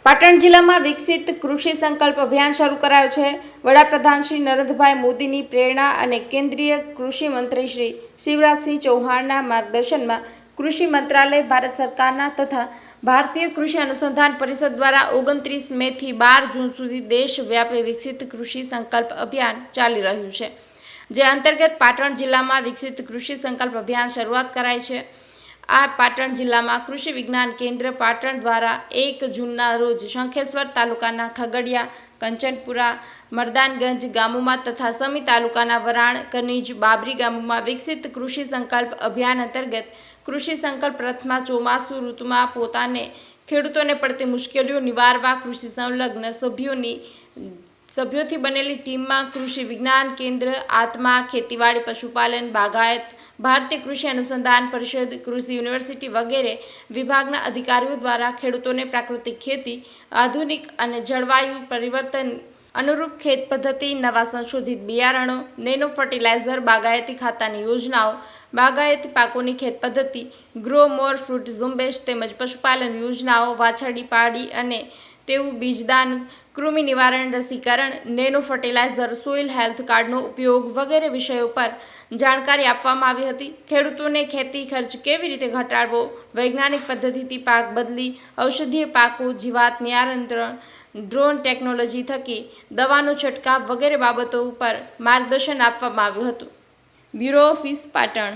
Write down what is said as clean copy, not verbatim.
પાટણ જિલ્લામાં વિકસિત કૃષિ સંકલ્પ અભિયાન શરૂ કરાયું છે। વડાપ્રધાન શ્રી નરેન્દ્રભાઈ મોદીની પ્રેરણા અને કેન્દ્રીય કૃષિ મંત્રી શ્રી શિવરાજસિંહ ચૌહાણના માર્ગદર્શનમાં કૃષિ મંત્રાલય, ભારત સરકારના તથા ભારતીય કૃષિ અનુસંધાન પરિષદ દ્વારા 29 મે થી 12 જૂન સુધી દેશવ્યાપી વિકસિત કૃષિ સંકલ્પ અભિયાન ચાલી રહ્યું છે, જે અંતર્ગત પાટણ જિલ્લામાં વિકસિત કૃષિ સંકલ્પ અભિયાન શરૂઆત કરાઈ છે। આ પાટણ જિલ્લામાં કૃષિ વિજ્ઞાન કેન્દ્ર પાટણ દ્વારા 1 જૂનના રોજ શંખેશ્વર તાલુકાના ખગડિયા, કંચનપુરા, મરદાનગંજ ગામોમાં તથા સમી તાલુકાના વરાણ, કનીજ, બાબરી ગામોમાં વિકસિત કૃષિ સંકલ્પ અભિયાન અંતર્ગત કૃષિ સંકલ્પ રથમાં ચોમાસુ ઋતુમાં પોતાને ખેડૂતોને પડતી મુશ્કેલીઓ નિવારવા કૃષિ સંલગ્ન સભ્યોથી બનેલી ટીમમાં કૃષિ વિજ્ઞાન કેન્દ્ર, આત્મા, ખેતીવાડી, પશુપાલન, બાગાયત, ભારતીય કૃષિ અનુસંધાન પરિષદ, કૃષિ યુનિવર્સિટી વગેરે વિભાગના અધિકારીઓ દ્વારા ખેડૂતોને પ્રાકૃતિક ખેતી, આધુનિક અને જળવાયુ પરિવર્તન અનુરૂપ ખેત પદ્ધતિ, નવા સંશોધિત બિયારણો, નેનો ફર્ટિલાઇઝર, બાગાયતી ખાતાની યોજનાઓ, બાગાયતી પાકોની ખેત પદ્ધતિ, ગ્રો મોર ફ્રૂટ ઝુંબેશ તેમજ પશુપાલન યોજનાઓ, વાછરડી પાડી અને તેવું બીજદાન, કૃમિ નિવારણ, રસીકરણ, નેનો ફર્ટિલાઇઝર, સોઇલ હેલ્થ કાર્ડનો ઉપયોગ વગેરે વિષયો પર જાણકારી આપવામાં આવી હતી। ખેડૂતોને ખેતી ખર્ચ કેવી રીતે ઘટાડવો, વૈજ્ઞાનિક પદ્ધતિથી પાક બદલી, ઔષધીય પાકો, જીવાત નિયંત્રણ, ડ્રોન ટેકનોલોજી થકી દવાનો છંટકાવ વગેરે બાબતો ઉપર માર્ગદર્શન આપવામાં આવ્યું હતું। Bureau office, Patan.